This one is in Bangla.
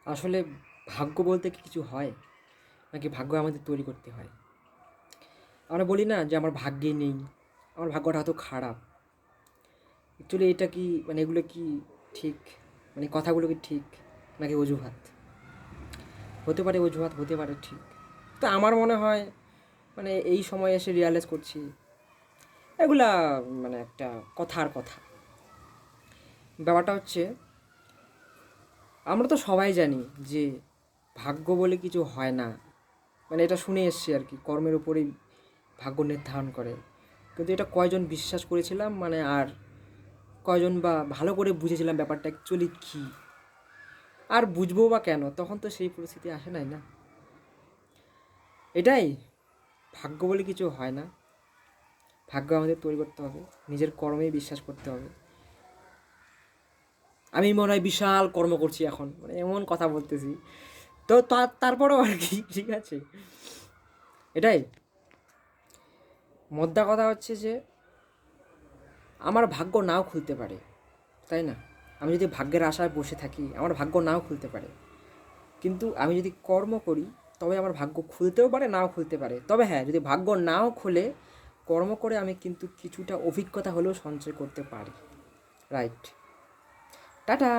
আসলে ভাগ্য বলতে কি কিছু হয়, নাকি ভাগ্য আমাদের তৈরি করতে হয়? আমরা বলি না যে আমার ভাগ্যে নেই, আমার ভাগ্যটা এত খারাপ। অ্যাকচুয়ালি এটা কি মানে এগুলো কি ঠিক? মানে কথাগুলো কি ঠিক, নাকি অজুহাত? হতে পারে অজুহাত, হতে পারে ঠিক। তো আমার মনে হয় মানে এই সময় এসে রিয়ালাইজ করছি এগুলা মানে একটা কথার কথা। ব্যাপারটা হচ্ছে, আমরা তো সবাই জানি যে ভাগ্য বলে কিছু হয় না। মানে এটা শুনে এসছি আর কি, কর্মের উপরেই ভাগ্য নির্ধারণ করে। কিন্তু এটা কয়জন বিশ্বাস করেছিলাম মানে, আর কয়জন বা ভালো করে বুঝেছিলাম ব্যাপারটা অ্যাকচুয়ালি কী? আর বুঝবো বা কেন, তখন তো সেই পরিস্থিতি আসে নাই না। এটাই, ভাগ্য বলে কিছু হয় না। ভাগ্য আমাদের তৈরি করতে হবে, নিজের কর্মেই বিশ্বাস করতে হবে। আমি মনে হয় বিশাল কর্ম করছি এখন, মানে এমন কথা বলতেছি। তো তারপরেও আর কি, ঠিক আছে। এটাই মোদ্দা কথা হচ্ছে যে আমার ভাগ্য নাও খুলতে পারে, তাই না? আমি যদি ভাগ্যের আশায় বসে থাকি, আমার ভাগ্য নাও খুলতে পারে। কিন্তু আমি যদি কর্ম করি, তবে আমার ভাগ্য খুলতেও পারে, নাও খুলতে পারে। তবে হ্যাঁ, যদি ভাগ্য নাও খুলে, কর্ম করে আমি কিন্তু কিছুটা অভিজ্ঞতা হলেও সঞ্চয় করতে পারি। রাইট। টাটা।